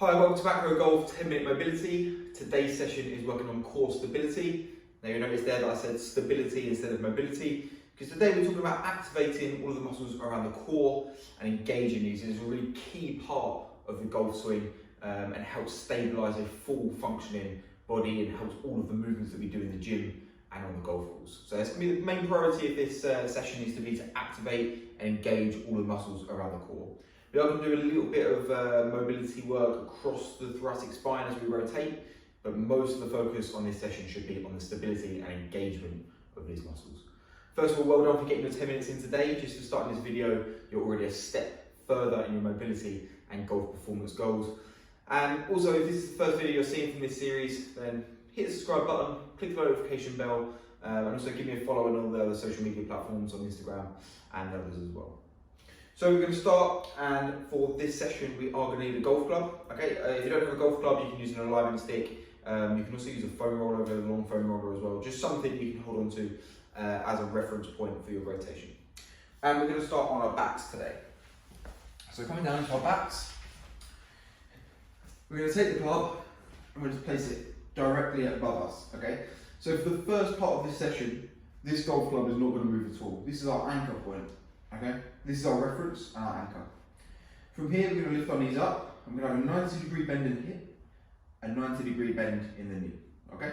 Hi, welcome to Macro Golf 10-minute mobility. Today's session is working on core stability. Now you'll notice there that I said stability instead of mobility, because today we're talking about activating all of the muscles around the core and engaging these. It's a really key part of the golf swing and helps stabilise a full functioning body and helps all of the movements that we do in the gym and on the golf course. So that's going to be the main priority of this session, is to be to activate and engage all the muscles around the core. We are going to do a little bit of mobility work across the thoracic spine as we rotate, but most of the focus on this session should be on the stability and engagement of these muscles. First of all, well done for getting your 10 minutes in today. Just for starting this video, you're already a step further in your mobility and golf performance goals. And also, if this is the first video you're seeing from this series, then hit the subscribe button, click the notification bell, and also give me a follow on all the other social media platforms on Instagram and others as well. So we're going to start, and for this session we are going to need a golf club. Okay, if you don't have a golf club, you can use an alignment stick. You can also use a foam roller, a long foam roller as well. Just something you can hold on to as a reference point for your rotation. And we're going to start on our backs today. So coming down into our backs, we're going to take the club and we'll just place it directly above us. Okay. So for the first part of this session, this golf club is not going to move at all. This is our anchor point. Okay, this is our reference and our anchor. From here, we're going to lift our knees up. I'm going to have a 90-degree bend in the hip, a 90-degree bend in the knee. Okay.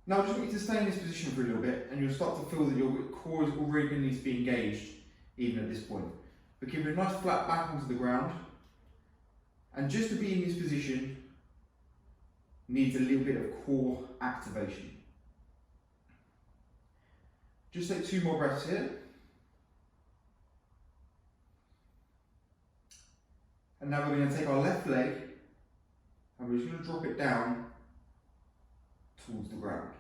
Now, I just want you to stay in this position for a little bit, and you'll start to feel that your core is already going to need to be engaged, even at this point. But keep a nice flat back onto the ground, and just to be in this position needs a little bit of core activation. Just take 2 more breaths here. And now we're going to take our left leg and we're just going to drop it down towards the ground.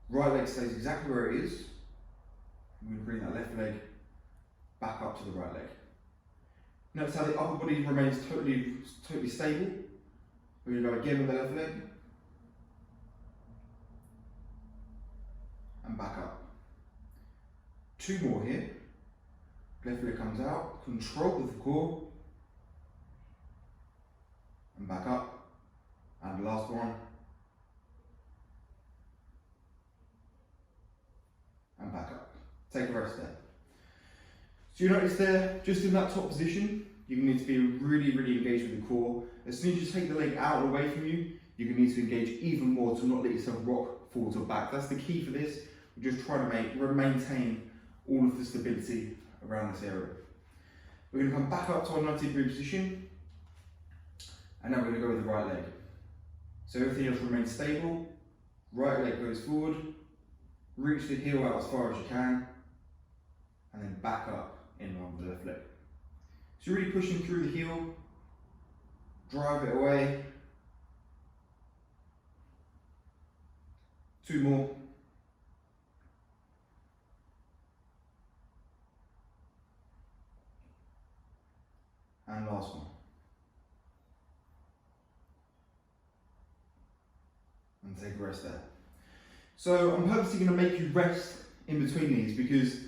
Right leg stays exactly where it is. I'm going to bring that left leg back up to the right leg. Notice how the upper body remains totally stable. We're going to go again with the left leg and back up. 2 more here. Left leg comes out, control with the core. And back up, and the last one, and back up. Take a rest there. So you notice there, just in that top position, you need to be really engaged with the core. As soon as you take the leg out and away from you, you're going to need to engage even more to not let yourself rock forwards or back. That's the key for this. We're just trying to maintain all of the stability around this area. We're going to come back up to our 90-degree position. And now we're going to go with the right leg. So everything else remains stable. Right leg goes forward. Reach the heel out as far as you can. And then back up in line with the left leg. So you're really pushing through the heel. Drive it away. 2 more. And last one. And take a rest there. So I'm purposely going to make you rest in between these, because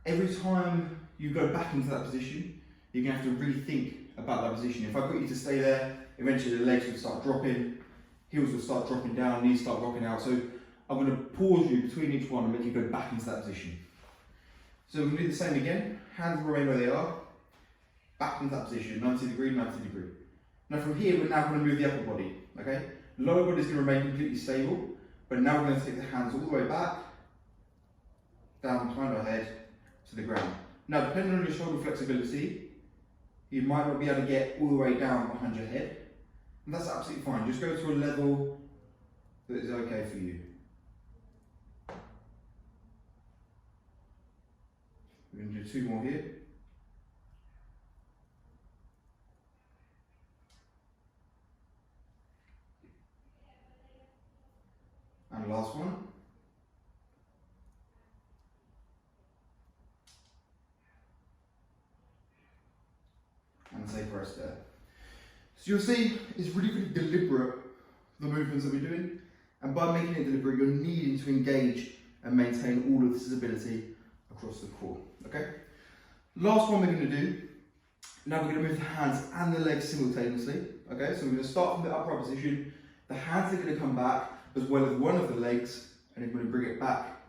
every time you go back into that position, you're going to have to rethink about that position. If I put you to stay there, eventually the legs will start dropping, heels will start dropping down, knees start rocking out. So I'm going to pause you between each one and make you go back into that position. So we're going to do the same again. Hands remain where they are. Back into that position, 90 degree, 90 degree. Now from here, we're now going to move the upper body, okay? Lower body is going to remain completely stable, but now we're going to take the hands all the way back, down behind our head, to the ground. Now, depending on your shoulder flexibility, you might not be able to get all the way down behind your head, and that's absolutely fine. Just go to a level that is okay for you. We're going to do 2 more here. And last one. And take a rest there. So you'll see it's really deliberate, the movements that we're doing. And by making it deliberate, you're needing to engage and maintain all of the stability across the core. Okay? Last one we're going to do Now we're going to move the hands and the legs simultaneously. Okay, so we're going to start from the upright position. The hands are going to come back as well as one of the legs, and we're going to bring it back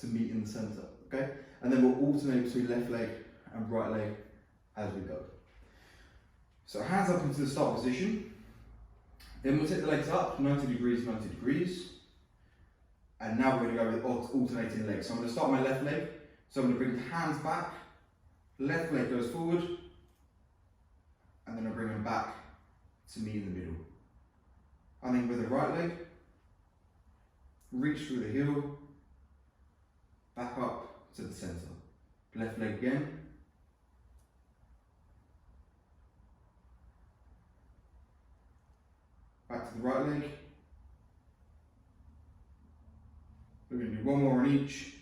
to meet in the centre. Okay, and then we'll alternate between left leg and right leg as we go. So hands up into the start position. Then we'll take the legs up 90 degrees, 90 degrees. And now we're going to go with alternating legs. So I'm going to start my left leg. So I'm going to bring the hands back. Left leg goes forward. And then I bring them back to meet in the middle. And then with the right leg, reach through the heel, back up to the centre. Left leg again. Back to the right leg. We're going to do one more on each.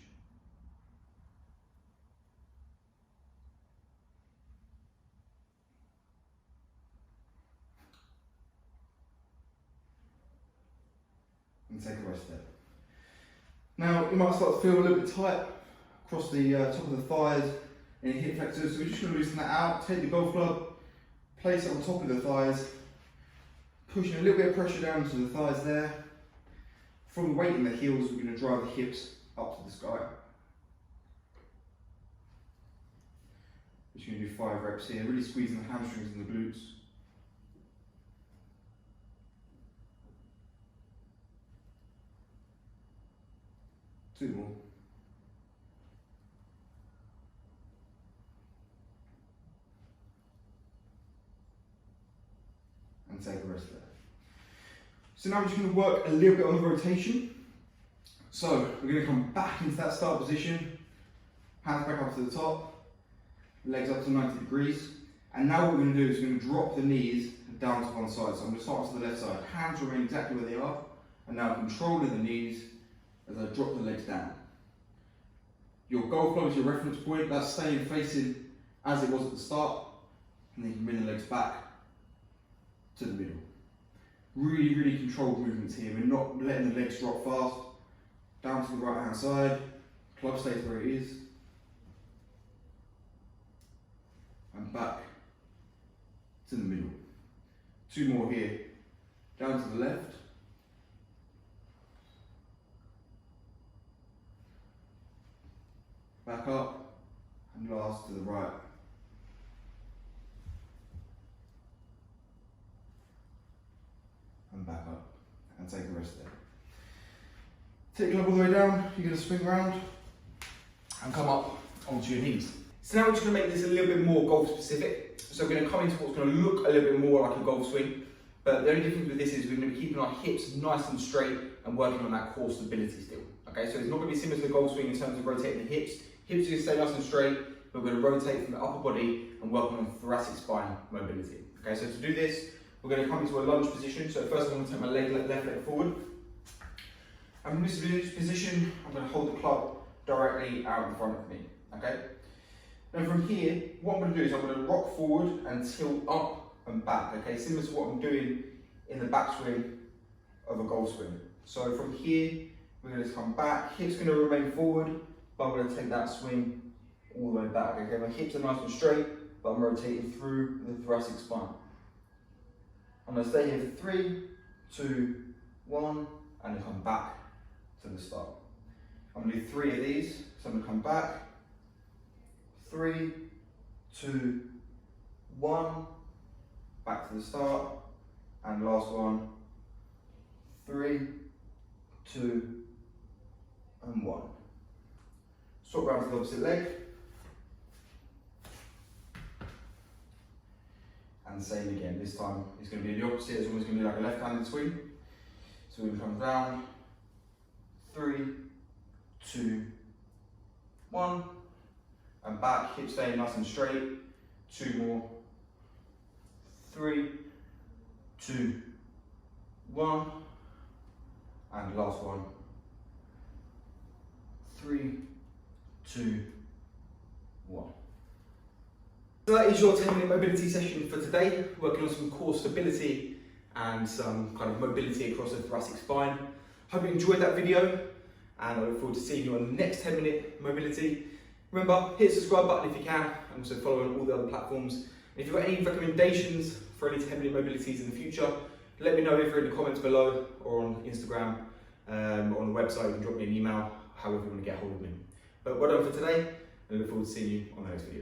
And take a rest there. Now you might start to feel a little bit tight across the top of the thighs and hip flexors, so we're just going to loosen that out. Take the golf club, place it on top of the thighs, pushing a little bit of pressure down to the thighs there. From the weight in the heels, we're going to drive the hips up to the sky. We're just going to do 5 reps here, really squeezing the hamstrings and the glutes. Two more. And take a rest there. So now we're just going to work a little bit on the rotation. So we're going to come back into that start position, hands back up to the top, legs up to 90 degrees. And now what we're going to do is we're going to drop the knees down to one side. So I'm going to start to the left side. Hands remain exactly where they are. And now controlling the knees as I drop the legs down. Your golf club is your reference point. That's staying facing as it was at the start. And then you can bring the legs back to the middle. Really, really controlled movements here. We're not letting the legs drop fast. Down to the right hand side. Club stays where it is. And back to the middle. 2 more here. Down to the left. Back up. And last to the right. And back up. And take a rest there. Take your club all the way down. You're going to swing around and come up onto your knees. So now we're just going to make this a little bit more golf specific. So we're going to come into what's going to look a little bit more like a golf swing. But the only difference with this is we're going to be keeping our hips nice and straight and working on that core stability still. Okay, so it's not going to be similar to the golf swing in terms of rotating the hips. Hips are going to stay nice and straight, but we're going to rotate from the upper body and work on thoracic spine mobility. Okay, so to do this, we're going to come into a lunge position. So first I'm going to take my left leg forward. And from this position, I'm going to hold the club directly out in front of me. Okay. Now from here, what I'm going to do is I'm going to rock forward and tilt up and back. Okay, similar to what I'm doing in the backswing of a golf swing. So from here, we're going to come back. Hips going to remain forward, but I'm going to take that swing all the way back. Okay, my hips are nice and straight, but I'm rotating through the thoracic spine. I'm going to stay here for 3, 2, 1, and then come back to the start. I'm going to do 3 of these. So I'm going to come back, 3, 2, 1, back to the start, and last one, 3, 2, and 1. Swap round to the opposite leg. And same again, this time it's going to be the opposite, it's almost going to be like a left-handed swing. So we're going to come down, 3, 2, 1, and back, hips staying nice and straight, 2 more, 3, 2, 1, and last one, 3, 2, 1. So that is your 10-minute mobility session for today, working on some core stability and some kind of mobility across the thoracic spine. Hope you enjoyed that video, and I look forward to seeing you on the next 10-minute mobility. Remember, hit the subscribe button if you can, and also follow on all the other platforms. And If you've got any recommendations for any 10-minute mobilities in the future, let me know either in the comments below or on Instagram or on the website. You can drop me an email, however you want to get hold of me. But well done for today, and I look forward to seeing you on the next video.